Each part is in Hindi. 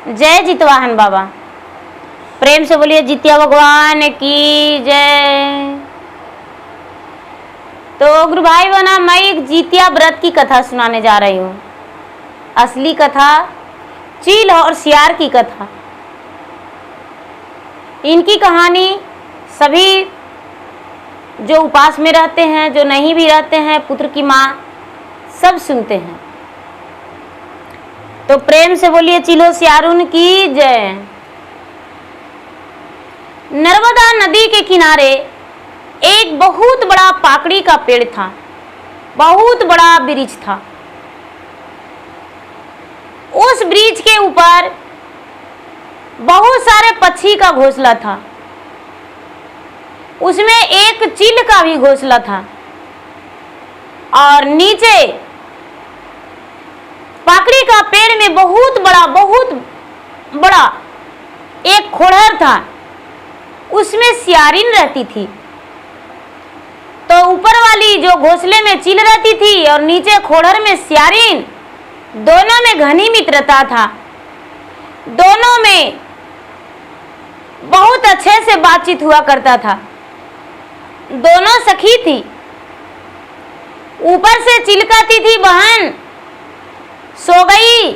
जय जितवाहन बाबा। प्रेम से बोलिए जितिया भगवान की जय। तो गुरु भाई बहना, मैं एक जितिया व्रत की कथा सुनाने जा रही हूँ। असली कथा, चील और सियार की कथा। इनकी कहानी सभी जो उपास में रहते हैं, जो नहीं भी रहते हैं, पुत्र की माँ, सब सुनते हैं। तो प्रेम से बोलिए चिलो सियारुन की जय। नर्मदा नदी के किनारे एक बहुत बड़ा पाकड़ी का पेड़ था, बहुत बड़ा वृक्ष था। उस वृक्ष के ऊपर बहुत सारे पक्षी का घोंसला था। उसमें एक चील का भी घोंसला था और नीचे पाकड़ी का पेड़ में बहुत बड़ा एक खोड़हर था। उसमें सियारिन रहती थी। तो ऊपर वाली जो घोंसले में चील रहती थी और नीचे खोड़हर में सियारिन, दोनों में घनी मित्रता था। दोनों में बहुत अच्छे से बातचीत हुआ करता था। दोनों सखी थी। ऊपर से चील कहती थी, बहन सो गई?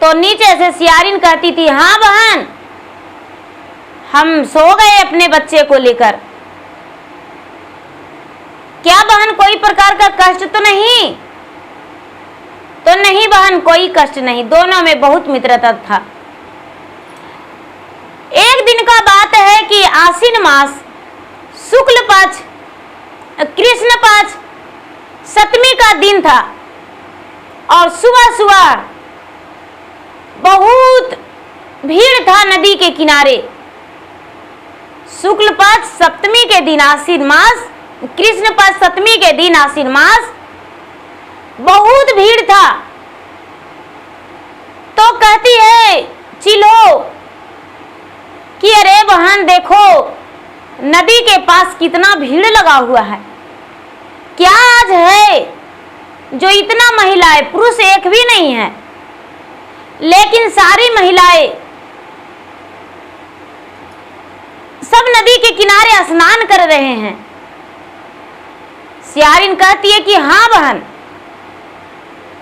तो नीचे से सियारिन कहती थी, हाँ बहन, हम सो गए अपने बच्चे को लेकर। क्या बहन, कोई प्रकार का कष्ट तो नहीं? तो नहीं बहन, कोई कष्ट नहीं। दोनों में बहुत मित्रता था। एक दिन का बात है कि आश्विन मास शुक्ल पक्ष कृष्ण पक्ष सप्तमी का दिन था और सुबह सुबह बहुत भीड़ था नदी के किनारे। शुक्ल पक्ष सप्तमी के दिन आश्विन मास, कृष्ण पक्ष सप्तमी के दिन आश्विन मास, बहुत भीड़ था। तो कहती है चिलो कि अरे बहन देखो, नदी के पास कितना भीड़ लगा हुआ है। क्या आज है जो इतना महिलाएं, पुरुष एक भी नहीं है, लेकिन सारी महिलाएं सब नदी के किनारे स्नान कर रहे हैं। सियारिन कहती है कि हाँ बहन,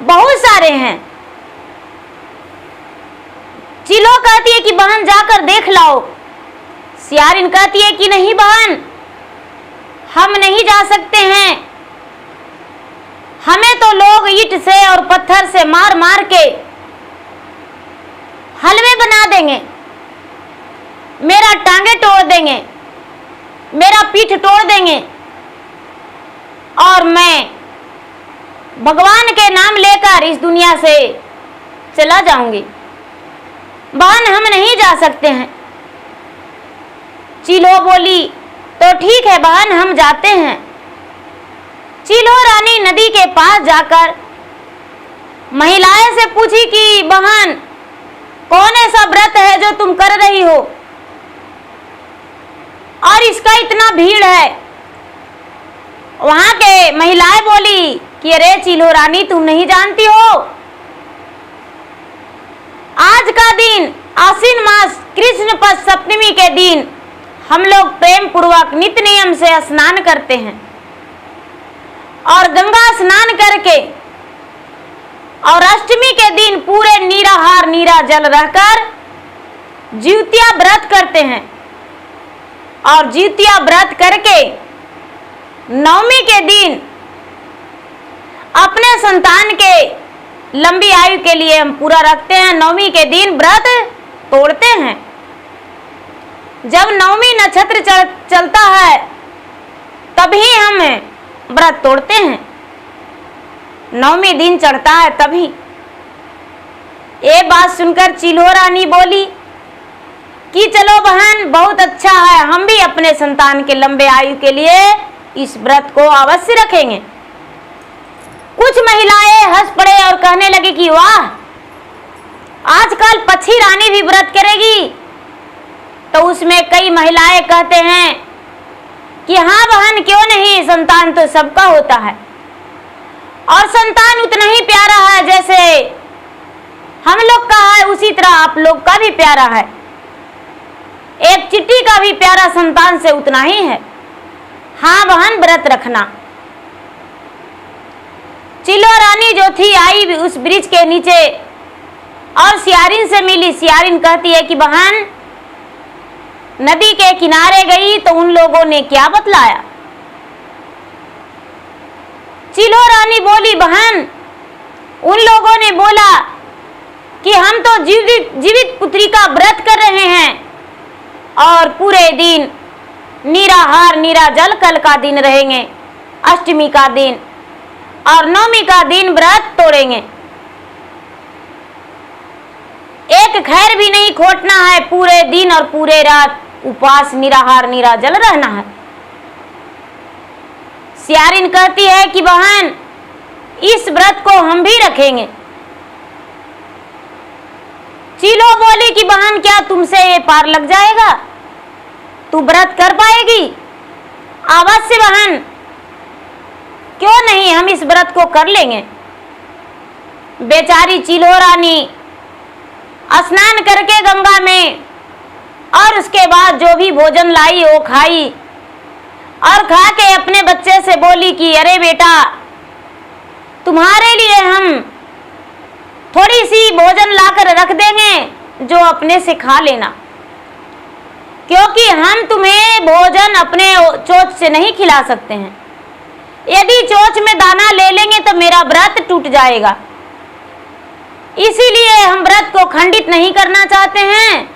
बहुत सारे हैं। चिलो कहती है कि बहन जाकर देख लाओ। सियारिन कहती है कि नहीं बहन, हम नहीं जा सकते हैं। हमें तो लोग ईंट से और पत्थर से मार मार के हलवे बना देंगे, मेरा टांगे तोड़ देंगे, मेरा पीठ तोड़ देंगे और मैं भगवान के नाम लेकर इस दुनिया से चला जाऊंगी। बहन हम नहीं जा सकते हैं। चिलो बोली, तो ठीक है बहन, हम जाते हैं। चिलो रानी नदी के पास जाकर महिलाएं से पूछी कि बहन, कौन ऐसा व्रत है जो तुम कर रही हो और इसका इतना भीड़ है? वहां के महिलाएं बोली कि अरे चिलो रानी, तुम नहीं जानती हो, आज का दिन आश्विन मास कृष्ण पक्ष सप्तमी के दिन हम लोग प्रेम पूर्वक नित्य नियम से स्नान करते हैं और गंगा स्नान करके और अष्टमी के दिन पूरे निराहार नीरा जल रहकर जितिया व्रत करते हैं और जितिया व्रत करके नवमी के दिन अपने संतान के लंबी आयु के लिए हम पूरा रखते हैं। नवमी के दिन व्रत तोड़ते हैं। जब नवमी नक्षत्र चलता है तभी हम व्रत तोड़ते हैं। नवमी दिन चढ़ता है तभी। ये बात सुनकर चिलो रानी बोली कि चलो बहन, बहुत अच्छा है, हम भी अपने संतान के लंबे आयु के लिए इस व्रत को अवश्य रखेंगे। कुछ महिलाएं हंस पड़े और कहने लगी कि वाह, आजकल पक्षी रानी भी व्रत करेगी। तो उसमें कई महिलाएं कहते हैं कि हाँ बहन, क्यों नहीं, संतान तो सबका होता है और संतान उतना ही प्यारा है जैसे हम लोग का है, उसी तरह आप लोग का प्यारा है, एक चींटी का भी प्यारा संतान से उतना ही है। हाँ बहन, व्रत रखना। चिलो रानी जो थी आई उस ब्रिज के नीचे और सियारिन से मिली। सियारिन कहती है कि बहन, नदी के किनारे गई तो उन लोगों ने क्या बतलाया? चिलो रानी बोली, बहन उन लोगों ने बोला कि हम तो जीवित पुत्री का व्रत कर रहे हैं और पूरे दिन निराहार निराजल कल का दिन रहेंगे, अष्टमी का दिन और नवमी का दिन व्रत तोड़ेंगे। एक खैर भी नहीं खोटना है, पूरे दिन और पूरे रात उपवास निराहार निराजल रहना है। सियारिन कहती है कि बहन इस व्रत को हम भी रखेंगे। चिलो बोली कि बहन क्या तुमसे ये पार लग जाएगा? तू व्रत कर पाएगी? अवश्य बहन, क्यों नहीं, हम इस व्रत को कर लेंगे। बेचारी चिलो रानी स्नान करके गंगा में और उसके बाद जो भी भोजन लाई वो खाई और खा के अपने बच्चे से बोली कि अरे बेटा, तुम्हारे लिए हम थोड़ी सी भोजन लाकर रख देंगे, जो अपने से खा लेना, क्योंकि हम तुम्हें भोजन अपने चोंच से नहीं खिला सकते हैं। यदि चोंच में दाना ले लेंगे तो मेरा व्रत टूट जाएगा, इसीलिए हम व्रत को खंडित नहीं करना चाहते हैं,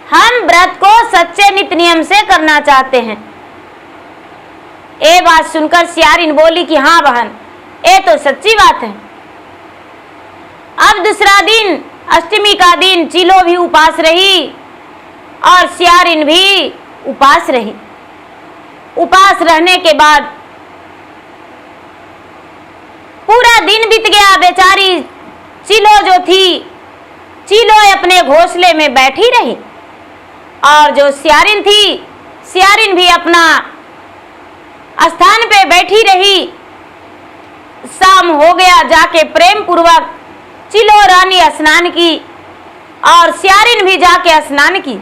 हम व्रत को सच्चे नित नियम से करना चाहते हैं। ये बात सुनकर सियारिन बोली कि हाँ बहन, ये तो सच्ची बात है। अब दूसरा दिन, अष्टमी का दिन, चिलो भी उपास रही और सियारिन भी उपास रही। उपास रहने के बाद पूरा दिन बीत गया। बेचारी चिलो जो थी, चिलो अपने घोंसले में बैठी रही और जो सियारिन थी, सियारिन भी अपना स्थान पे बैठी रही। शाम हो गया, जाके प्रेम पूर्वक चिलो रानी स्नान की और सियारिन भी जाके स्नान की।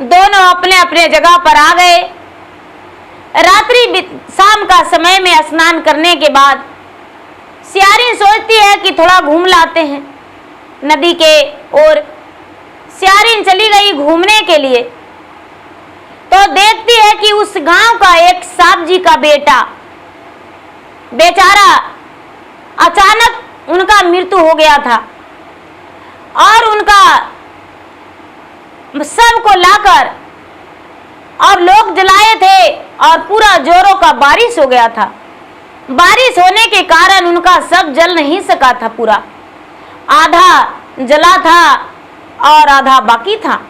दोनों अपने अपने जगह पर आ गए। रात्रि शाम का समय में स्नान करने के बाद सियारिन सोचती है कि थोड़ा घूम लाते हैं नदी के ओर। सियारिन चली गई घूमने के लिए तो देखती है कि उस गांव का एक साहब जी का बेटा बेचारा अचानक उनका मृत्यु हो गया था और उनका सबको लाकर और लोग जलाए थे और पूरा जोरों का बारिश हो गया था। बारिश होने के कारण उनका सब जल नहीं सका था, पूरा आधा जला था और आधा बाकी था।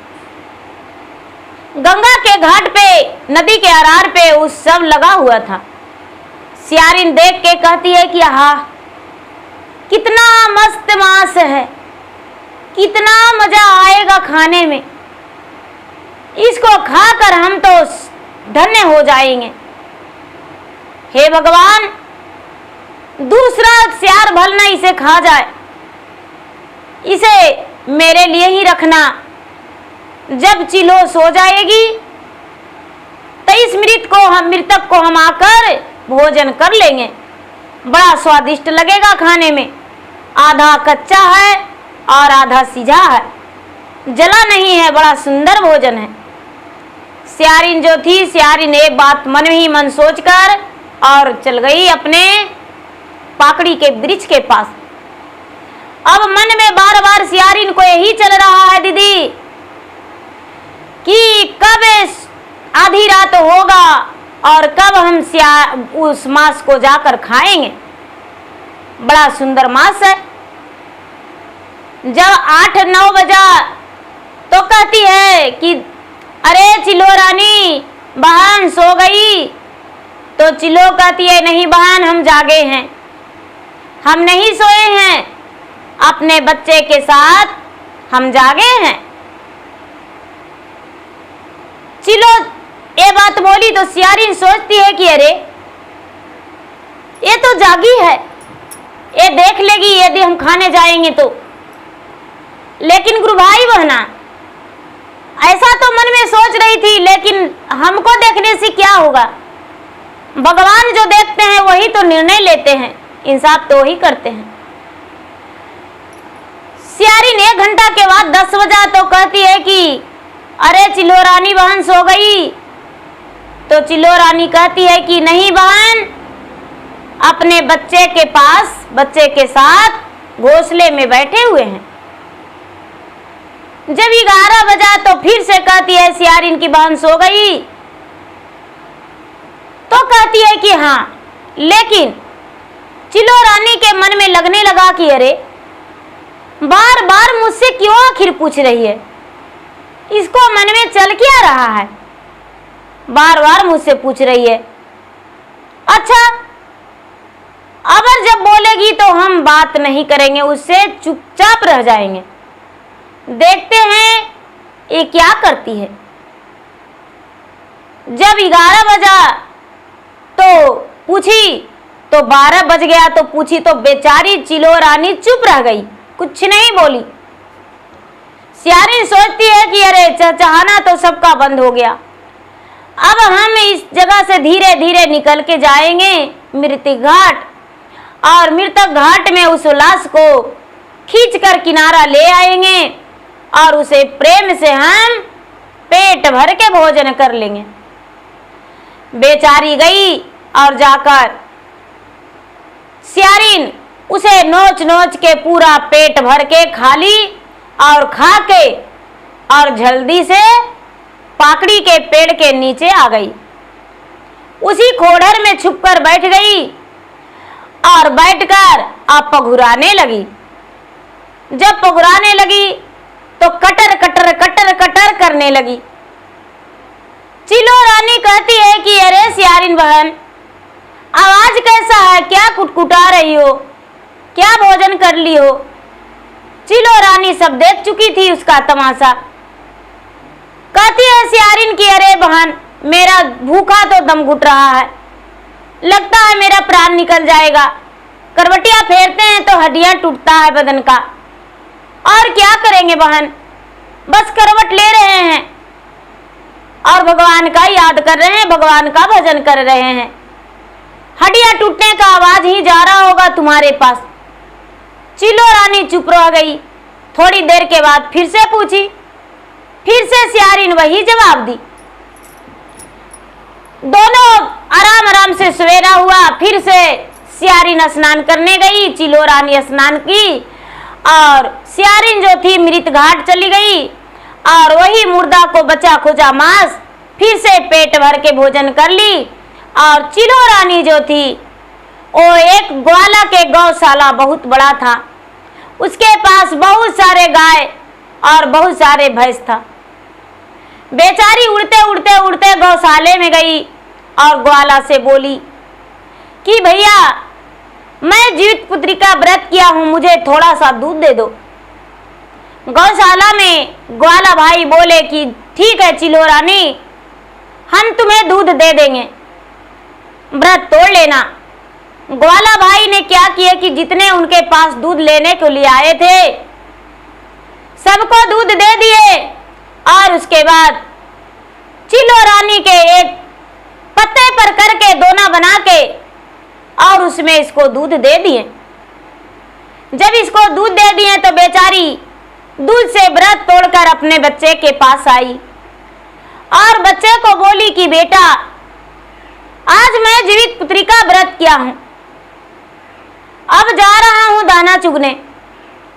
गंगा के घाट पे, नदी के अरार पे उस सब लगा हुआ था। सियारिन देख के कहती है कि आहा, कितना मस्त मांस है, कितना मजा आएगा खाने में, इसको खाकर हम तो धन्य हो जाएंगे। हे भगवान, दूसरा सियार भल न इसे खा जाए, इसे मेरे लिए ही रखना। जब चिलो सो जाएगी तो इस मृतक को हम आकर भोजन कर लेंगे। बड़ा स्वादिष्ट लगेगा खाने में, आधा कच्चा है और आधा सीझा है, जला नहीं है, बड़ा सुंदर भोजन है। सियारिन जो थी, सियारिन एक बात मन ही मन सोचकर और चल गई अपने पाकड़ी के वृक्ष के पास। अब मन में बार बार सियारिन को यही चल रहा है दीदी कि कब आधी रात होगा और कब हम उस मांस को जाकर खाएंगे। बड़ा सुंदर मांस है। जब 8-9 बजा तो कहती है कि अरे चिलो रानी, बहन सो गई। तो चिलो कहती है नहीं बहन, हम जागे हैं, हम नहीं सोए हैं, अपने बच्चे के साथ हम जागे हैं। चिलो ये बात बोली तो सियारिन सोचती है कि अरे ये तो जागी है, ये देख लेगी यदि हम खाने जाएंगे तो। लेकिन गुरु भाई बहना, ऐसा तो मन में सोच रही थी, लेकिन हमको देखने से क्या होगा? भगवान जो देखते हैं वही तो निर्णय लेते हैं, इंसाफ तो वही करते हैं। सियारिन 1 घंटा के बाद 10 बजा तो कहती है कि अरे चिल्लो रानी बहन सो गई। तो चिल्लो रानी कहती है कि नहीं बहन, अपने बच्चे के पास बच्चे के साथ घोंसले में बैठे हुए हैं। जब 11 बजा तो फिर से कहती है सियारिन की बहन सो गई। तो कहती है कि हाँ, लेकिन चिल्लो रानी के मन में लगने लगा कि अरे बार बार मुझसे क्यों आखिर पूछ रही है, इसको मन में चल क्या रहा है, बार बार मुझसे पूछ रही है। अच्छा, अगर जब बोलेगी तो हम बात नहीं करेंगे, उससे चुपचाप रह जाएंगे, देखते हैं ये क्या करती है। जब 11 बजा तो पूछी, तो 12 बज गया तो पूछी, तो बेचारी चिल्लो रानी चुप रह गई, कुछ नहीं बोली। सियारिन सोचती है कि अरे चहचहाना तो सबका बंद हो गया, अब हम इस जगह से धीरे धीरे निकल के जाएंगे मृतक घाट, और मृतक घाट में उस लाश को खींचकर किनारा ले आएंगे और उसे प्रेम से हम पेट भर के भोजन कर लेंगे। बेचारी गई और जाकर सियारिन उसे नोच नोच के पूरा पेट भर के खा ली, और खा के और जल्दी से पाकड़ी के पेड़ के नीचे आ गई। उसी खोड़र में छुपकर बैठ गई और बैठकर आप पघुराने लगी। जब पघुराने लगी तो कटर कटर कटर कटर करने लगी। चिल्लो रानी कहती है कि अरे सियारिन बहन, आवाज कैसा है, क्या कुटकुटा रही हो, क्या भोजन कर ली हो? चिल्लो रानी सब देख चुकी थी उसका तमाशा। कहती है सियारिन की अरे बहन, मेरा भूखा तो दम घुट रहा है, लगता है मेरा प्राण निकल जाएगा। करवटियां फेरते हैं तो हड्डियां टूटता है बदन का, और क्या करेंगे बहन, बस करवट ले रहे हैं और भगवान का याद कर रहे हैं, भगवान का भजन कर रहे हैं। हड्डियां टूटने का आवाज ही जा रहा होगा तुम्हारे पास। चिल्लो रानी चुप रह गई। थोड़ी देर के बाद फिर से पूछी, फिर से सियारिन वही जवाब दी। दोनों आराम आराम से सवेरा हुआ। फिर से सियारिन स्नान करने गई, चिल्लो रानी स्नान की, और सियारिन जो थी मृत घाट चली गई और वही मुर्दा को बचा खुचा मांस फिर से पेट भर के भोजन कर ली। और चिल्लो रानी जो थी वो एक ग्वाला के गौशाला बहुत बड़ा था, उसके पास बहुत सारे गाय और बहुत सारे भैंस था। बेचारी उड़ते उड़ते उड़ते गौशाले में गई और ग्वाला से बोली कि भैया, मैं जीवित पुत्री का व्रत किया हूं, मुझे थोड़ा सा दूध दे दो। गौशाला में ग्वाला भाई बोले कि ठीक है चिल्लो रानी, हम तुम्हें दूध दे देंगे, व्रत तोड़ लेना। ग्वाला भाई ने क्या किया कि जितने उनके पास दूध लेने के लिए आए थे सबको दूध दे दिए, और उसके बाद चिल्लो रानी के एक पत्ते पर करके दोना बना के और उसमें इसको दूध दे दिए। जब इसको दूध दे दिए तो बेचारी दूध से व्रत तोड़कर अपने बच्चे के पास आई और बच्चे को बोली कि बेटा, आज मैं जीवित पुत्री का व्रत किया हूं, अब जा रहा हूं दाना चुगने,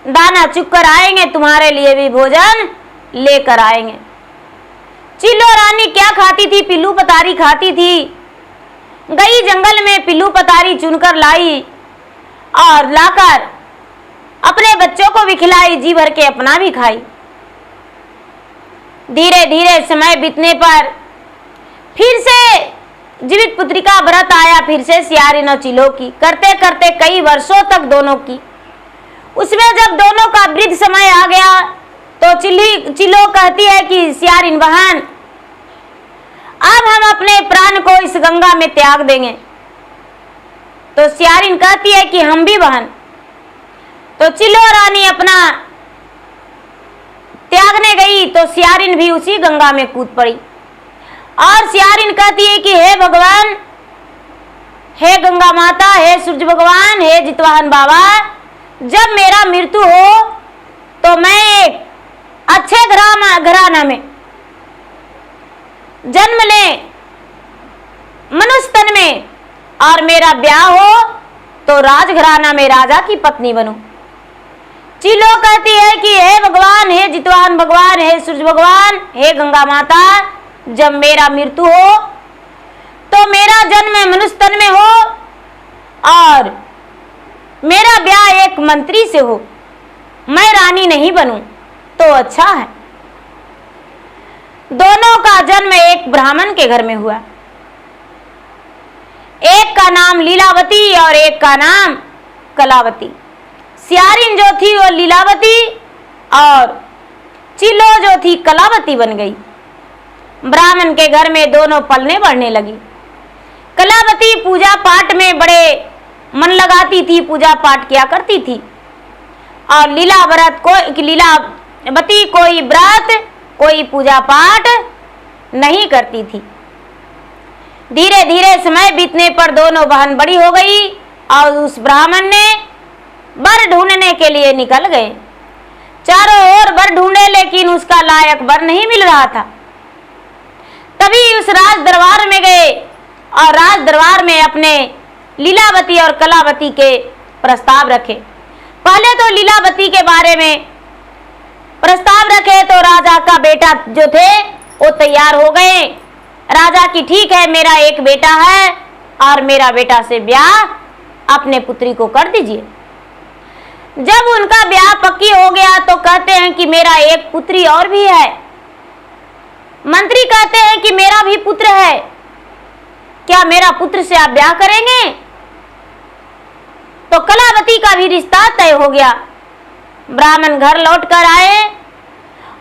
दाना चुग कर आएंगे, तुम्हारे लिए भी भोजन लेकर आएंगे। चिल्लो रानी क्या खाती थी? पिल्लू पतारी खाती थी। गई जंगल में पिल्लू पतारी चुनकर लाई और लाकर अपने बच्चों को भी खिलाई, जी भर के अपना भी खाई। धीरे धीरे समय बीतने पर फिर से जीवित पुत्री का व्रत आया, फिर से सियारिन और चिल्लो की, करते करते कई वर्षों तक दोनों की। उसमें जब दोनों का वृद्ध समय आ गया तो चिल्लो कहती है कि सियारिन बहन, अब हम अपने प्राण को इस गंगा में त्याग देंगे। तो सियारिन कहती है कि हम भी बहन। तो चिल्लो रानी अपना तो सियारिन भी उसी गंगा में कूद पड़ी और सियारिन कहती है कि हे भगवान, हे गंगा माता, हे सूर्य भगवान, हे जितवाहन बाबा, जब मेरा मृत्यु हो तो मैं एक अच्छे घराना में जन्म ले, मनुष्य तन में, और मेरा ब्याह हो तो राजघराना में राजा की पत्नी बनूं। चिलो कहती है कि हे भगवान, हे जितवाहन भगवान, हे सूर्य भगवान, हे गंगा माता, जब मेरा मृत्यु हो तो मेरा जन्म मनुष्य तन में हो और मेरा ब्याह एक मंत्री से हो, मैं रानी नहीं बनूं तो अच्छा है। दोनों का जन्म एक ब्राह्मण के घर में हुआ। एक का नाम लीलावती और एक का नाम कलावती। सियारिन जो थी वो लीलावती और चिलो जो थी कलावती बन गई। ब्राह्मण के घर में दोनों पलने बढ़ने लगी। कलावती पूजा पाठ में बड़े मन लगाती थी, पूजा पाठ किया करती थी, और लीलावती कोई व्रत, कोई पूजा पाठ नहीं करती थी। धीरे धीरे समय बीतने पर दोनों बहन बड़ी हो गई और उस ब्राह्मण ने वर ढूंढने के लिए निकल गए। चारों ओर वर ढूंढे लेकिन उसका लायक वर नहीं मिल रहा था। तभी उस राज दरबार में गए और राज दरबार में अपने लीलावती और कलावती के प्रस्ताव रखे। पहले तो लीलावती के बारे में प्रस्ताव रखे तो राजा का बेटा जो थे वो तैयार हो गए। राजा की ठीक है, मेरा एक बेटा है और मेरा बेटा से ब्याह अपने पुत्री को कर दीजिए। जब उनका ब्याह पक्की हो गया तो कहते हैं कि मेरा एक पुत्री और भी है। मंत्री कहते हैं कि मेरा भी पुत्र है, क्या मेरा पुत्र से आप ब्याह करेंगे? तो कलावती का भी रिश्ता तय हो गया। ब्राह्मण घर लौट कर आए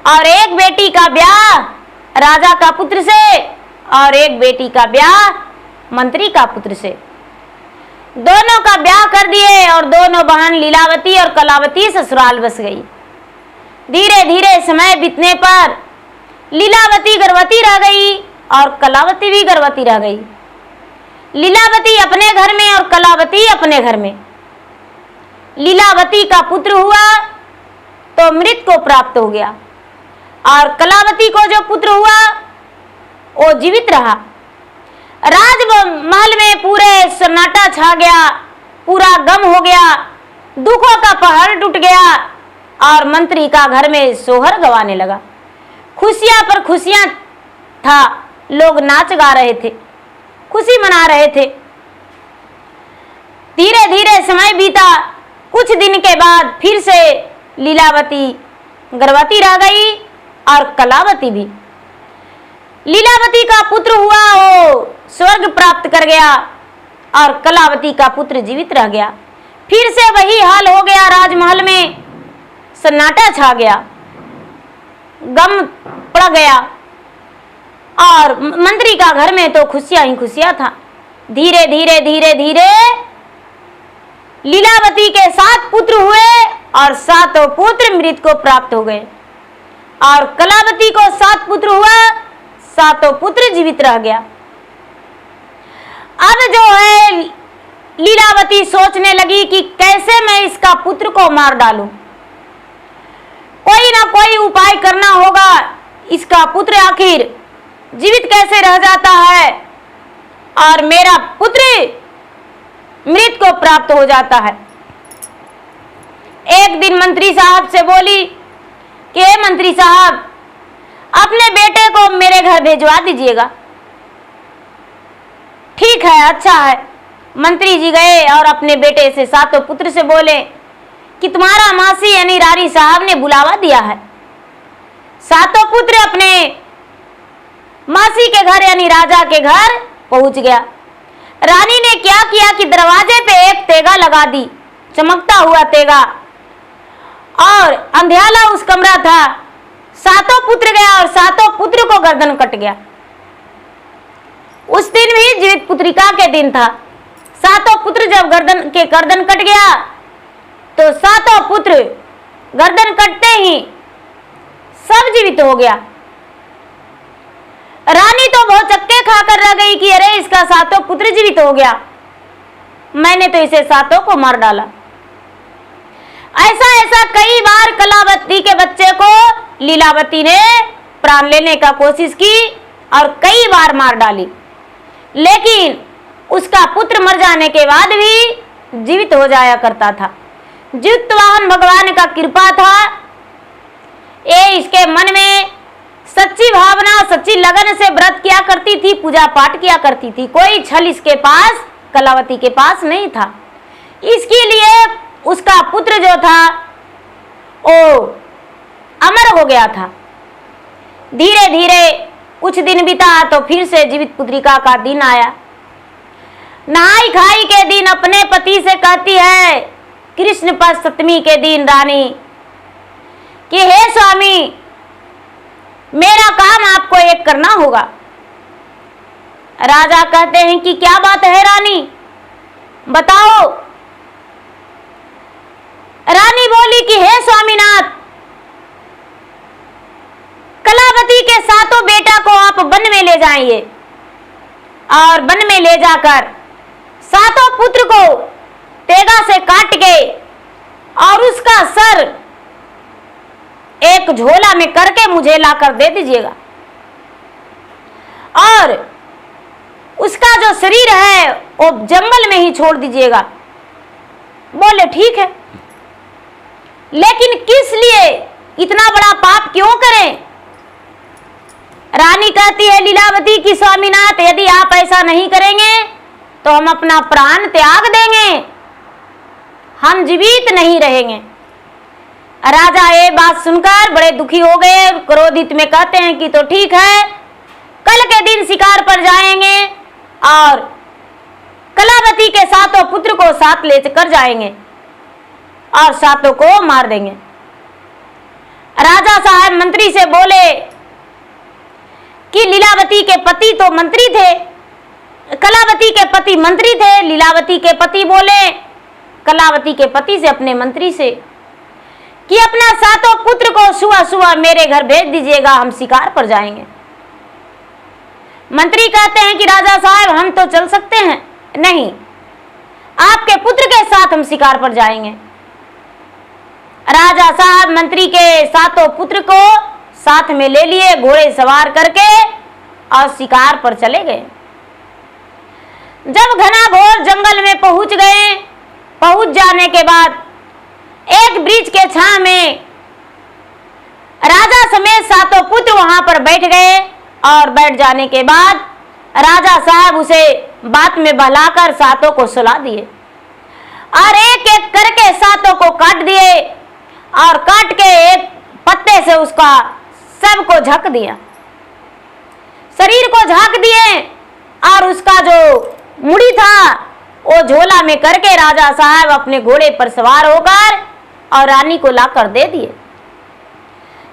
और एक बेटी का ब्याह राजा का पुत्र से और एक बेटी का ब्याह मंत्री का पुत्र से, दोनों का ब्याह कर दिए और दोनों बहन लीलावती और कलावती ससुराल बस गई। धीरे धीरे समय बीतने पर लीलावती गर्भवती रह गई और कलावती भी गर्भवती रह गई। लीलावती अपने घर में और कलावती अपने घर में। लीलावती का पुत्र हुआ तो मृत को प्राप्त हो गया और कलावती को जो पुत्र हुआ वो जीवित रहा। राजमहल में पूरे सन्नाटा छा गया, पूरा गम हो गया, दुखों का पहाड़ टूट गया और मंत्री का घर में सोहर गवाने लगा। खुशियां पर खुशियां था, लोग नाच गा रहे थे, खुशी मना रहे थे। धीरे धीरे समय बीता। कुछ दिन के बाद फिर से लीलावती गर्भवती रह गई और कलावती भी। लीलावती का पुत्र हुआ वो स्वर्ग प्राप्त कर गया और कलावती का पुत्र जीवित रह गया। फिर से वही हाल हो गया, राजमहल में सन्नाटा छा गया, गम पड़ गया और मंत्री का घर में तो खुशियां ही खुशियां था। धीरे धीरे धीरे धीरे लीलावती के 7 पुत्र हुए और 7 पुत्र मृत को प्राप्त हो गए और कलावती को 7 पुत्र हुआ, 7 पुत्र जीवित रह गया। अब जो है लीलावती सोचने लगी कि कैसे मैं इसका पुत्र को मार डालूं, कोई ना कोई उपाय करना होगा, इसका पुत्र आखिर जीवित कैसे रह जाता है और मेरा पुत्र मृत को प्राप्त हो जाता है। एक दिन मंत्री साहब से बोली कि हे मंत्री साहब, अपने बेटे को मेरे घर भेजवा दीजिएगा। ठीक है, अच्छा है। मंत्री जी गए और अपने बेटे से 7 पुत्र से बोले कि तुम्हारा मासी यानी रानी साहब ने बुलावा दिया है। 7 पुत्र अपने मासी के घर यानी राजा के घर पहुंच गया। रानी ने क्या किया कि दरवाजे पे एक तेगा लगा दी, चमकता हुआ तेगा, और अंधियाला उस कमरा था। 7 पुत्र गया और 7 पुत्र को गर्दन कट गया। उस दिन भी जीवित पुत्रिका के दिन था। 7 पुत्र जब गर्दन कट गया तो 7 पुत्र गर्दन कटते ही सब जीवित हो गया। रानी तो बहुत चक्के खाकर रह गई कि अरे इसका सातों पुत्र जीवित हो गया, मैंने तो इसे सातों को मार डाला। ऐसा कई बार कलावती के बच्चे को लीलावती ने प्राण लेने का कोशिश की और कई बार मार डाली, लेकिन उसका पुत्र मर जाने के बाद भी जीवित हो जाया करता था। जितवाहन भगवान का कृपा था। ये इसके मन में सच्ची भावना, सच्ची लगन से व्रत किया करती थी, पूजा पाठ किया करती थी। कोई छल इसके पास, कलावती के पास नहीं था। इसके लिए उसका पुत्र जो था वो अमर हो गया था। धीरे धीरे कुछ दिन बीता तो फिर से जीवित पुत्रिका का दिन आया। नहाई खाई के दिन अपने पति से कहती है कृष्ण पक्ष सप्तमी के दिन रानी कि हे स्वामी, मेरा काम आपको एक करना होगा। राजा कहते हैं कि क्या बात है रानी, बताओ। रानी बोली कि हे स्वामीनाथ, कलावती के सातों बेटा को आप वन में ले जाइए और वन में ले जाकर सातों पुत्र को तेगा से काट के और उसका सर एक झोला में करके मुझे लाकर दे दीजिएगा और उसका जो शरीर है वो जंगल में ही छोड़ दीजिएगा। बोले ठीक है, लेकिन किस लिए इतना बड़ा पाप क्यों करें? रानी कहती है लीलावती की स्वामीनाथ, यदि आप ऐसा नहीं करेंगे तो हम अपना प्राण त्याग देंगे, हम जीवित नहीं रहेंगे। राजा ये बात सुनकर बड़े दुखी हो गए, क्रोधित में कहते हैं कि तो ठीक है, कल के दिन शिकार पर जाएंगे और कलावती के सातों पुत्र को साथ लेकर जाएंगे और सातों को मार देंगे। राजा साहब मंत्री से बोले कि लीलावती के पति तो मंत्री थे, कलावती के पति मंत्री थे। लीलावती के पति बोले कलावती के पति से, अपने मंत्री से, कि अपना सातों पुत्र को सुबह सुबह मेरे घर भेज दीजिएगा, हम शिकार पर जाएंगे। मंत्री कहते हैं कि राजा साहब हम तो चल सकते हैं, नहीं, आपके पुत्र के साथ हम शिकार पर जाएंगे। राजा साहब मंत्री के सातों पुत्र को साथ में ले लिए, घोड़े सवार करके और शिकार पर चले गए। जब घना घोर जंगल में पहुंच गए, पहुंच जाने के बाद एक वृक्ष के छांव में राजा समेत सातों पुत्र वहां पर बैठ गए और बैठ जाने के बाद राजा साहब उसे बात में बहलाकर सातों को सुला दिए और एक एक करके सातों को काट दिए और काट के एक पत्ते से उसका सबको झक दिया, शरीर को झाँक दिए और उसका जो मुड़ी था वो झोला में करके राजा साहब अपने घोड़े पर सवार होकर और रानी को लाकर दे दिए।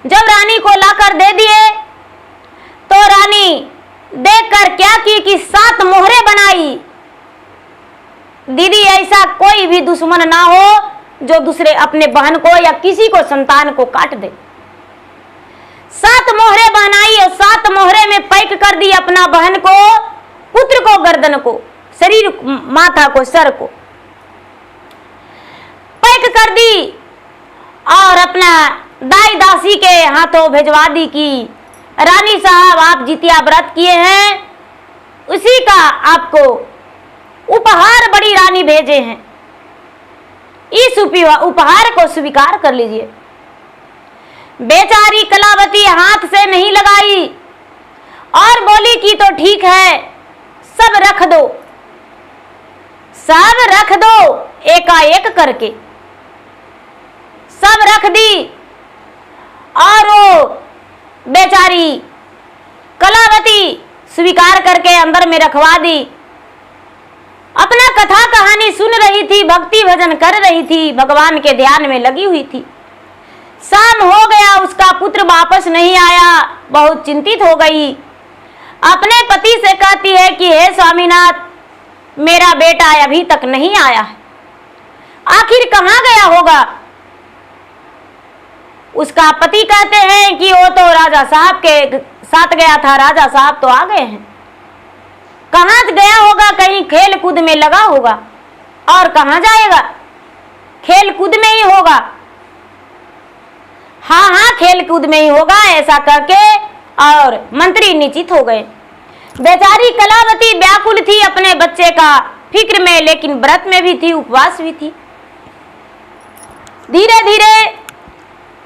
जब रानी को लाकर दे दिए तो रानी देखकर क्या की कि 7 मोहरे बनाई। दीदी, ऐसा कोई भी दुश्मन ना हो जो दूसरे अपने बहन को या किसी को संतान को काट दे। 7 मोहरे बनाई और 7 मोहरे में पैक कर दी अपना बहन को, पुत्र को, गर्दन को, शरीर, माथा को, सर को पैक कर दी और अपना दाई दासी के हाथों भिजवा दी कि रानी साहब आप जितिया व्रत किए हैं, उसी का आपको उपहार बड़ी रानी भेजे हैं, इस उपहार को स्वीकार कर लीजिए। बेचारी कलावती हाथ से नहीं लगाई और बोली कि तो ठीक है, सब रख दो, सब रख दो, एकाएक करके सब रख दी और वो बेचारी कलावती स्वीकार करके अंदर में रखवा दी। अपना कथा कहानी सुन रही थी, भक्ति भजन कर रही थी, भगवान के ध्यान में लगी हुई थी। शाम हो गया, उसका पुत्र वापस नहीं आया, बहुत चिंतित हो गई। अपने पति से कहती है कि हे स्वामीनाथ, मेरा बेटा अभी तक नहीं आया है, आखिर कहाँ गया होगा? उसका पति कहते हैं कि वो तो राजा साहब के साथ गया था, राजा साहब तो आ गए हैं। कहाँ गया होगा? कहीं खेल कूद में लगा होगा। और कहाँ जाएगा? खेल कूद में ही होगा। हाँ, खेल कूद में ही होगा, ऐसा करके और मंत्री निश्चित हो गए। बेचारी कलावती व्याकुल थी अपने बच्चे का फिक्र में, लेकिन व्रत में भी थी, उपवास भी थी। धीरे धीरे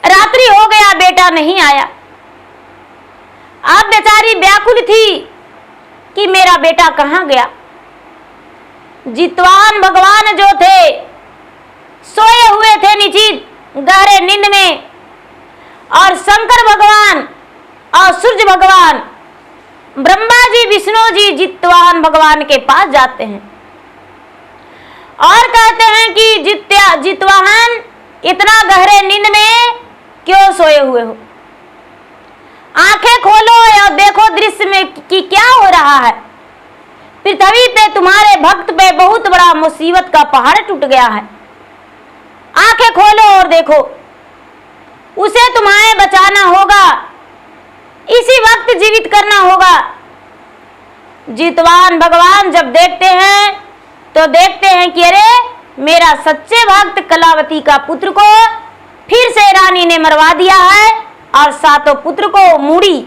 रात्रि हो गया, बेटा नहीं आया। अब बेचारी व्याकुल थी कि मेरा बेटा कहाँ गया। जितवान भगवान जो थे सोए हुए थे निश्चित गहरे नींद में, और शंकर भगवान और सूर्य भगवान, ब्रह्मा जी, विष्णु जी जितवान भगवान के पास जाते हैं और कहते हैं कि जितवाहन इतना गहरे नींद में क्यों सोए हुए हो? आंखें खोलो और देखो दृश्य में कि क्या हो रहा है। पृथ्वी पे तुम्हारे भक्त पे बहुत बड़ा मुसीबत का पहाड़ टूट गया है। आंखें खोलो और देखो, उसे तुम्हें बचाना होगा, इसी वक्त जीवित करना होगा। जितवान भगवान जब देखते हैं तो देखते हैं कि अरे मेरा सच्चे भक्त कलावती का पुत्र को फिर से रानी ने मरवा दिया है, और सातों पुत्र को मूड़ी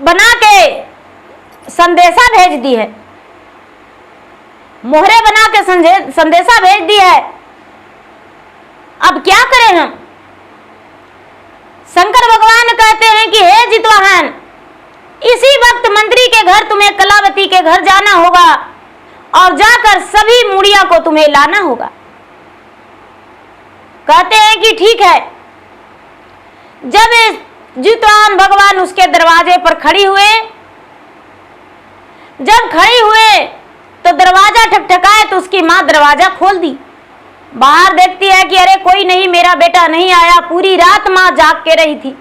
बना के संदेशा भेज दी है, मोहरे बना के संदेशा भेज दी है। अब क्या करें हम? शंकर भगवान कहते हैं कि हे जितवाहन, इसी वक्त मंत्री के घर तुम्हें कलावती के घर जाना होगा और जाकर सभी मूड़ियां को तुम्हें लाना होगा। कहते हैं कि ठीक है। जब जितवाहन भगवान उसके दरवाजे पर खड़ी हुए, जब खड़ी हुए तो दरवाजा ठकठकाए तो उसकी माँ दरवाजा खोल दी। बाहर देखती है कि अरे कोई नहीं, मेरा बेटा नहीं आया। पूरी रात माँ जाग के रही थी,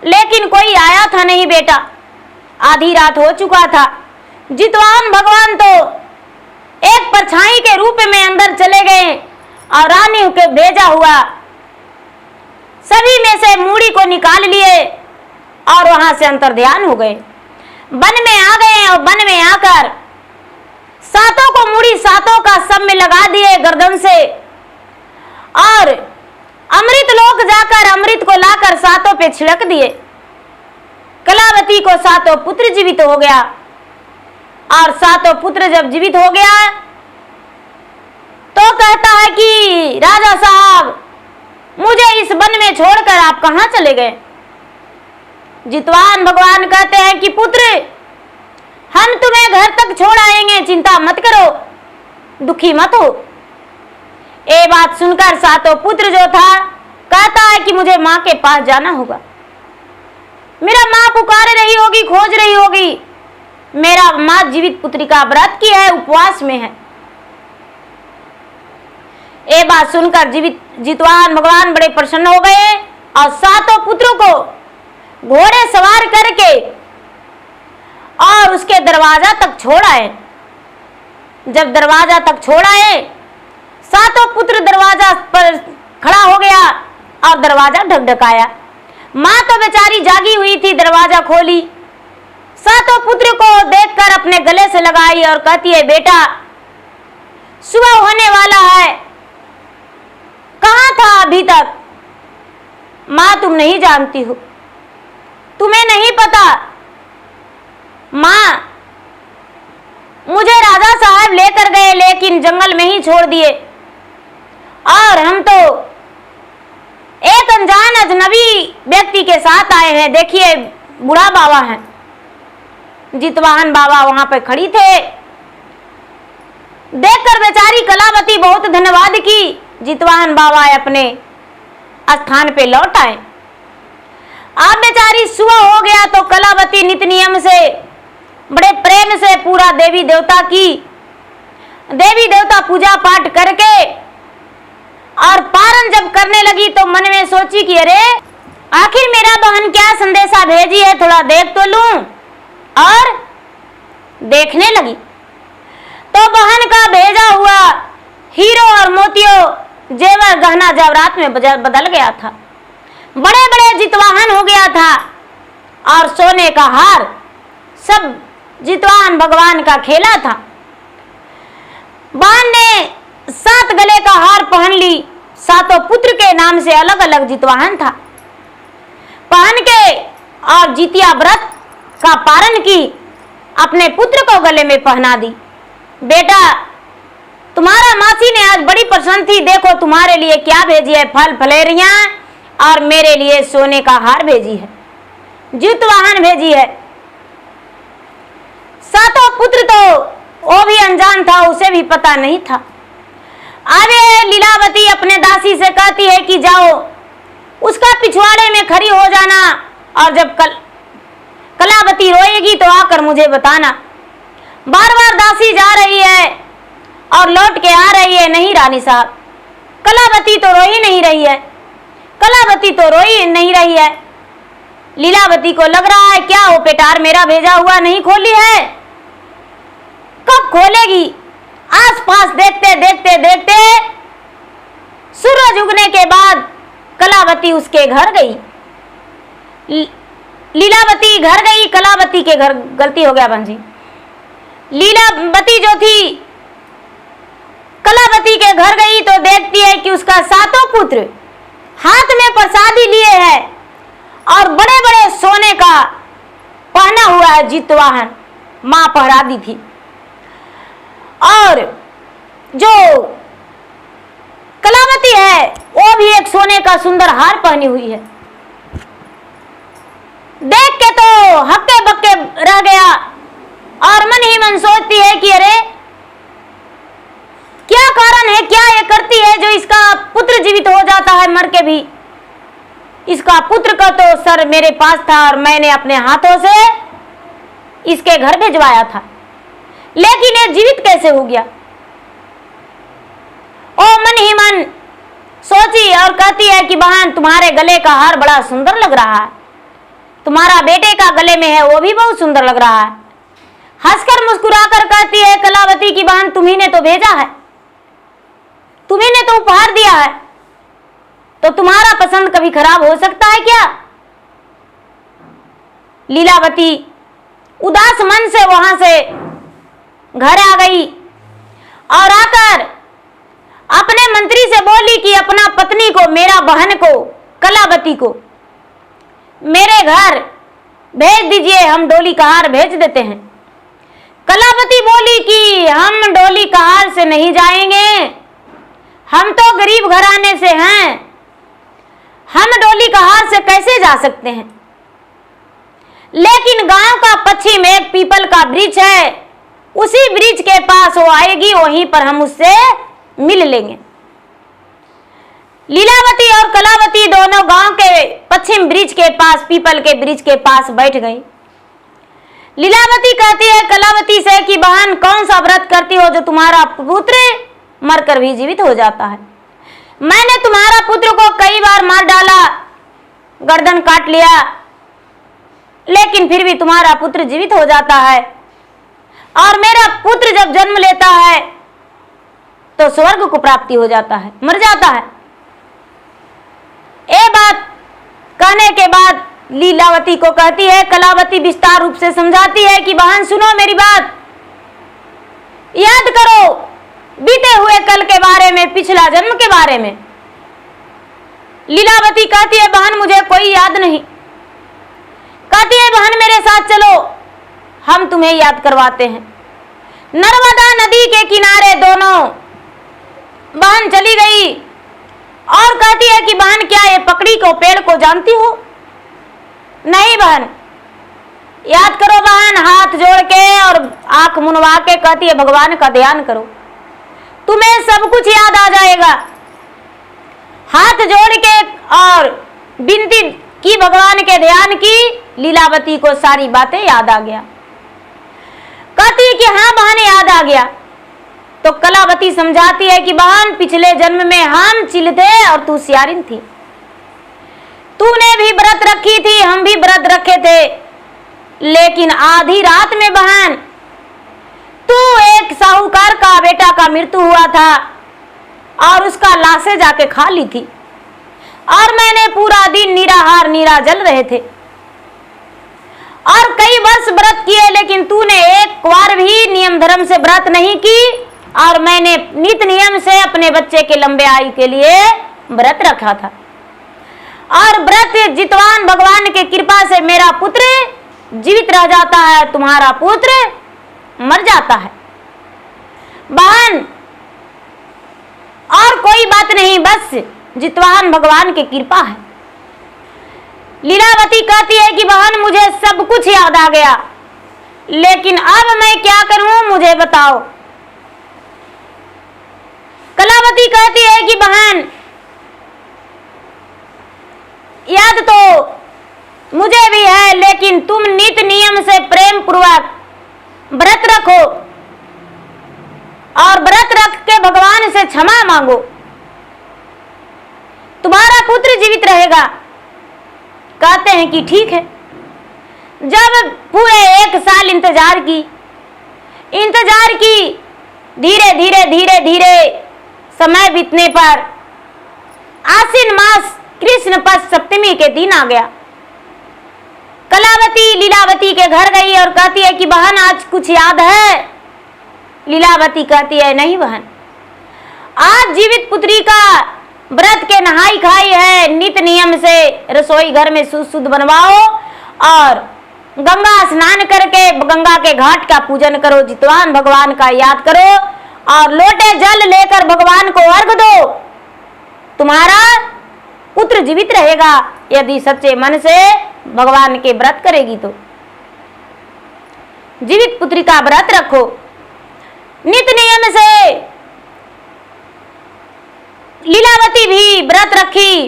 लेकिन कोई आया था नहीं बेटा। आधी रात हो चुका था। जितवाहन भगवान तो एक परछाई के रूप में अंदर चले गए और रानी के भेजा हुआ सभी में से मूड़ी को निकाल लिए और वहां से अंतर्ध्यान हो गए। वन में आ गए और वन में आकर सातों को मूड़ी सातों का सब में लगा दिए गर्दन से, और अमृत लोक जाकर अमृत को लाकर सातों पे छिड़क दिए। कलावती को सातों पुत्र जीवित हो गया, और सातों पुत्र जब जीवित हो गया तो कहता है कि राजा साहब, मुझे इस वन में छोड़कर आप कहां चले गए? जितवान भगवान कहते हैं कि पुत्र, हम तुम्हें घर तक छोड़ आएंगे, चिंता मत करो, दुखी मत हो। ये बात सुनकर सातों पुत्र जो था कहता है कि मुझे माँ के पास जाना होगा। मेरा माँ पुकार रही होगी, खोज रही होगी। मेरा माँ जीवित पुत्री का व्रत की है, उपवास में है। ये बात सुनकर जितवान भगवान बड़े प्रसन्न हो गए और सातों पुत्रों को घोड़े सवार करके और उसके दरवाजा तक छोड़ आए। जब दरवाजा तक छोड़ आए, सातों पुत्र दरवाजा पर खड़ा हो गया और दरवाजा ढकढकाया। माँ तो बेचारी जागी हुई थी, दरवाजा खोली, सातों पुत्र को देखकर अपने गले से लगाई और कहती है, बेटा सुबह होने वाला है, कहाँ था अभी तक? माँ तुम नहीं जानती हो, तुम्हें नहीं पता। माँ, मुझे राजा साहब लेकर गए, लेकिन जंगल में ही छोड़ दिए, और हम तो एक अनजान अजनबी व्यक्ति के साथ आए हैं। देखिए बूढ़ा बाबा हैं। जितवाहन बाबा वहां पर खड़ी थे। देखकर बेचारी कलावती बहुत धन्यवाद की। जितवाहन बाबा अपने स्थान पे लौट आए। अब बेचारी सुबह हो गया तो कलावती नित्य नियम से बड़े प्रेम से पूरा देवी देवता पूजा पाठ करके और पारण जब करने लगी तो मन में सोची कि अरे आखिर मेरा बहन क्या संदेशा भेजी है, थोड़ा देख तो लूं। और देखने लगी तो बहन का भेजा हुआ हीरो और मोतियों जेवर गहना जवरात में बदल गया था। बड़े बड़े जितवाहन हो गया था और सोने का हार, सब जितवाहन भगवान का खेला था। बहन ने 7 गले का हार पहन ली। 7 पुत्र के नाम से अलग अलग जितवाहन था। पहन के और जितिया व्रत का पारण की, अपने पुत्र को गले में पहना दी। बेटा, तुम्हारा मासी ने आज बड़ी प्रसन्न थी, देखो तुम्हारे लिए क्या भेजी है, फल फलेरियां और मेरे लिए सोने का हार भेजी है, जितवाहन भेजी है। 7 पुत्र तो वो भी अनजान था, उसे भी पता नहीं था। आगे लीलावती अपने दासी से कहती है कि जाओ उसका पिछवाड़े में खड़ी हो जाना और जब कलावती रोएगी तो आकर मुझे बताना। बार बार दासी जा रही है और लौट के आ रही है, नहीं रानी साहब, कलावती तो रो ही नहीं रही है, कलावती तो रो ही नहीं रही है। लीलावती को लग रहा है क्या वो पेटार मेरा भेजा हुआ नहीं खोली है, कब खोलेगी। आसपास देखते देखते देखते सूरज उगने के बाद कलावती उसके घर गई। लीलावती घर गई, कलावती के घर, गलती हो गया बंजी। लीलावती जो थी कलावती के घर गई तो देखती है कि उसका 7 पुत्र हाथ में प्रसादी लिए है और बड़े बड़े सोने का पहना हुआ है जितवाहन, मां पहरा दी थी। और जो कलावती है वो भी एक सोने का सुंदर हार पहनी हुई है। देख के तो हक्के बक्के रह गया और मन ही मन सोचती है कि अरे क्या कारण है, क्या ये करती है जो इसका पुत्र जीवित हो जाता है मर के भी। इसका पुत्र का तो सर मेरे पास था और मैंने अपने हाथों से इसके घर भिजवाया था, लेकिन ये जीवित कैसे हो गया। ओ मन ही मन सोची और कहती है कि बहन तुम्हारे गले का हार बड़ा सुंदर लग रहा है, तुम्हारा बेटे का गले में है वो भी बहुत सुंदर लग रहा है। हंसकर मुस्कुराकर कहती है कलावती की बहन तुम्ही ने तो भेजा है, तुम्ही ने तो उपहार दिया है, तो तुम्हारा पसंद कभी खराब हो सकता है क्या। लीलावती उदास मन से वहां से घर आ गई और आकर अपने मंत्री से बोली कि अपना पत्नी को, मेरा बहन को, कलावती को मेरे घर भेज दीजिए, हम डोली कहार भेज देते हैं। कलावती बोली कि हम डोली कहार से नहीं जाएंगे, हम तो गरीब घराने से हैं, हम डोली कहार से कैसे जा सकते हैं। लेकिन गांव का पश्चिम एक पीपल का वृक्ष है, उसी वृक्ष के पास वो आएगी, वहीं पर हम उससे मिल लेंगे। लीलावती और कलावती दोनों गांव के पश्चिम वृक्ष के पास, पीपल के वृक्ष के पास बैठ गई। लीलावती कहती है कलावती से कि बहन कौन सा व्रत करती हो जो तुम्हारा पुत्र मरकर भी जीवित हो जाता है। मैंने तुम्हारा पुत्र को कई बार मार डाला, गर्दन काट लिया, लेकिन फिर भी तुम्हारा पुत्र जीवित हो जाता है। और मेरा पुत्र जब जन्म लेता है तो स्वर्ग को प्राप्ति हो जाता है, मर जाता है। ये बात कहने के बाद लीलावती को कहती है, कलावती विस्तार रूप से समझाती है कि बहन सुनो मेरी बात, याद करो बीते हुए कल के बारे में, पिछला जन्म के बारे में। लीलावती कहती है बहन मुझे कोई याद नहीं। कहती है बहन मेरे साथ चलो, हम तुम्हें याद करवाते हैं। नर्मदा नदी के किनारे दोनों बहन चली गई और कहती है कि बहन क्या ये पकड़ी को पेड़ को जानती हो। नहीं बहन, याद करो बहन, हाथ जोड़ के और आंख मुनवा के कहती है भगवान का ध्यान करो, तुम्हें सब कुछ याद आ जाएगा। हाथ जोड़ के और विनती की, भगवान के ध्यान की, लीलावती को सारी बातें याद आ गया। कहती है कि हाँ बहन याद आ गया। तो कलावती समझाती है कि बहन पिछले जन्म में हम चिल थे और तू सियारिन थी, तूने भी व्रत रखी थी, हम भी व्रत रखे थे, लेकिन आधी रात में बहन तू एक साहूकार का बेटा का मृत्यु हुआ था और उसका लाशें जाके खा ली थी, और मैंने पूरा दिन निराहार निराजल रहे थे और कई वर्ष व्रत किए, लेकिन तूने एक बार भी नियम धर्म से व्रत नहीं की, और मैंने नित नियम से अपने बच्चे के लंबे आयु के लिए व्रत रखा था, और व्रत जितवान भगवान के कृपा से मेरा पुत्र जीवित रह जाता है, तुम्हारा पुत्र मर जाता है। बहन और कोई बात नहीं, बस जितवान भगवान की कृपा है। लीलावती कहती है कि बहन मुझे सब कुछ याद आ गया, लेकिन अब मैं क्या करूं मुझे बताओ। कलावती कहती है कि बहन याद तो मुझे भी है, लेकिन तुम नित नियम से प्रेम पूर्वक व्रत रखो और व्रत रख के भगवान से क्षमा मांगो, तुम्हारा पुत्र जीवित रहेगा। कहते हैं कि ठीक है। जब पूरे 1 साल इंतजार की, धीरे धीरे धीरे धीरे समय बीतने पर आश्विन मास कृष्ण पक्ष सप्तमी के दिन आ गया। कलावती लीलावती के घर गई और कहती है कि बहन आज कुछ याद है। लीलावती कहती है नहीं बहन, आज जीवित पुत्री का व्रत के नहाई खाई है, नित नियम से रसोई घर में शुद्ध बनवाओ और गंगा स्नान करके गंगा के घाट का पूजन करो, जितवान भगवान का याद करो और लोटे जल लेकर भगवान को अर्घ दो, तुम्हारा पुत्र जीवित रहेगा यदि सच्चे मन से भगवान के व्रत करेगी तो। जीवित पुत्री का व्रत रखो नित नियम से। लीलावती भी व्रत रखी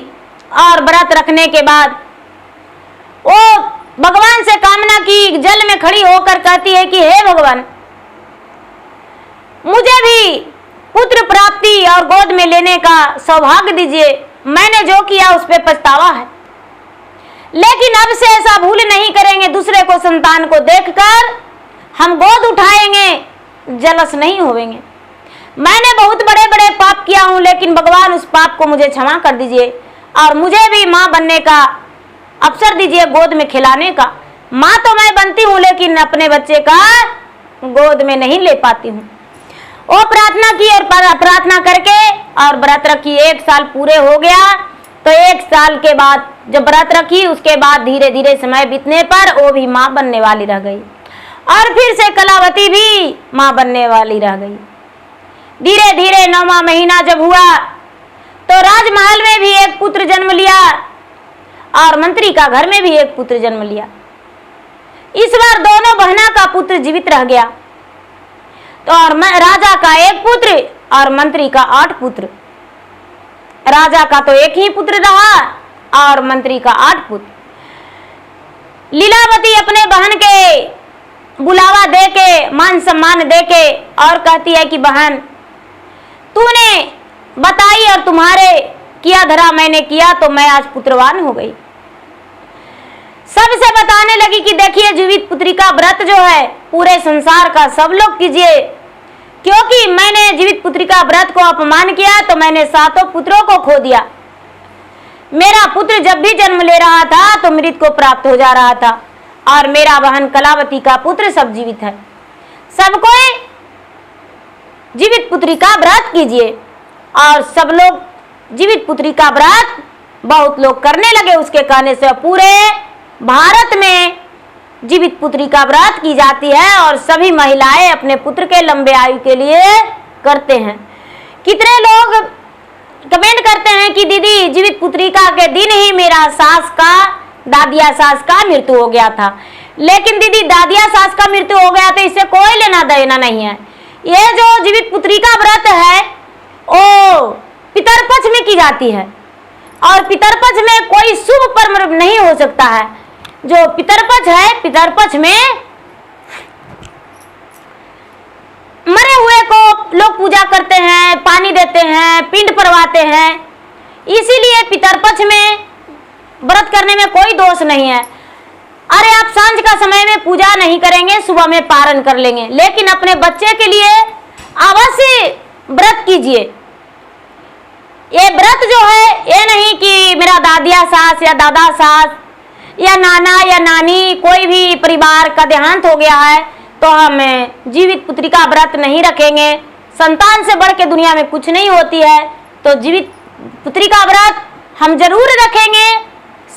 और व्रत रखने के बाद वो भगवान से कामना की, जल में खड़ी होकर कहती है कि हे भगवान मुझे भी पुत्र प्राप्ति और गोद में लेने का सौभाग्य दीजिए, मैंने जो किया उस पर पछतावा है, लेकिन अब से ऐसा भूल नहीं करेंगे, दूसरे को संतान को देखकर हम गोद उठाएंगे, जलस नहीं होवेंगे। मैंने बहुत बड़े बड़े पाप किया हूं, लेकिन भगवान उस पाप को मुझे क्षमा कर दीजिए और मुझे भी मां बनने का अवसर दीजिए, गोद में खिलाने का। मां तो मैं बनती हूं, लेकिन अपने बच्चे का गोद में नहीं ले पाती हूं। वो प्रार्थना की और प्रार्थना करके और व्रत रखी। 1 साल पूरे हो गया, तो 1 साल के बाद जब व्रत रखी उसके बाद धीरे धीरे समय बीतने पर वो भी मां बनने वाली रह गई और फिर से कलावती भी मां बनने वाली रह गई। धीरे धीरे 9वां महीना जब हुआ तो राजमहल में भी एक पुत्र जन्म लिया और मंत्री का घर में भी एक पुत्र जन्म लिया। इस बार दोनों बहना का पुत्र जीवित रह गया, तो और राजा का 1 पुत्र और मंत्री का 8 पुत्र। राजा का तो 1 ही पुत्र रहा और मंत्री का 8 पुत्र। लीलावती अपने बहन के बुलावा देके मान सम्मान देके और कहती है कि बहन तूने बताई और तुम्हारे किया धरा मैंने किया, तो मैं आज पुत्रवान हो गई। सबसे बताने लगी कि देखिए जीवित पुत्री का व्रत जो है पूरे संसार का सब लोग कीजिए, क्योंकि मैंने जीवित पुत्री का व्रत को अपमान किया तो मैंने 7 पुत्रों को खो दिया। मेरा पुत्र जब भी जन्म ले रहा था तो मृत को प्राप्त हो जा रहा था, और मेरा बहन कलावती का पुत्र सब जीवित है। सबको जीवित पुत्री का व्रत कीजिए। और सब लोग जीवित पुत्री का व्रत बहुत लोग करने लगे। उसके कहने से पूरे भारत में जीवित पुत्री का व्रत की जाती है और सभी महिलाएं अपने पुत्र के लंबे आयु के लिए करते हैं। कितने लोग कमेंट करते हैं कि दीदी जीवित पुत्रिका के दिन ही मेरा दादिया सास का मृत्यु हो गया था। लेकिन दीदी दादिया सास का मृत्यु हो गया तो इससे कोई लेना देना नहीं है। ये जो जीवित पुत्री का व्रत है वो पितरपक्ष में की जाती है, और पितरपक्ष में कोई शुभ कर्म नहीं हो सकता है। जो पितरपक्ष है, पितरपक्ष में मरे हुए को लोग पूजा करते हैं, पानी देते हैं, पिंड परवाते हैं, इसीलिए पितरपक्ष में व्रत करने में कोई दोष नहीं है। अरे आप सांझ का समय में पूजा नहीं करेंगे, सुबह में पारण कर लेंगे, लेकिन अपने बच्चे के लिए अवश्य व्रत कीजिए। ये व्रत जो है, ये नहीं कि मेरा दादिया सास या दादा सास या नाना या नानी कोई भी परिवार का देहांत हो गया है तो हम जीवित पुत्री का व्रत नहीं रखेंगे। संतान से बढ़ के दुनिया में कुछ नहीं होती है, तो जीवित पुत्री का व्रत हम जरूर रखेंगे।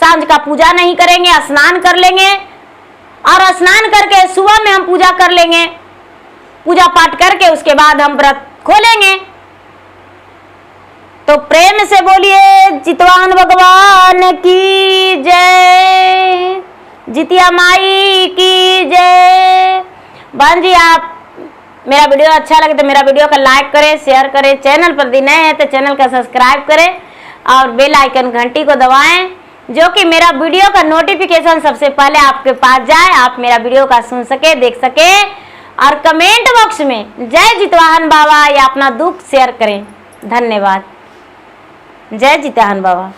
सांझ का पूजा नहीं करेंगे, स्नान कर लेंगे और स्नान करके सुबह में हम पूजा कर लेंगे, पूजा पाठ करके उसके बाद हम व्रत खोलेंगे। तो प्रेम से बोलिए चितवाहन भगवान की जय, जितिया माई की जय। बहन जी, आप मेरा वीडियो अच्छा लगे तो मेरा वीडियो का लाइक करें, शेयर करें, चैनल पर नए हैं तो चैनल का सब्सक्राइब करें और बेल आइकन घंटी को दबाएं, जो कि मेरा वीडियो का नोटिफिकेशन सबसे पहले आपके पास जाए, आप मेरा वीडियो का सुन सके, देख सके। और कमेंट बॉक्स में जय जितवाहन बाबा या अपना दुख शेयर करें। धन्यवाद। जय जितवाहन बाबा।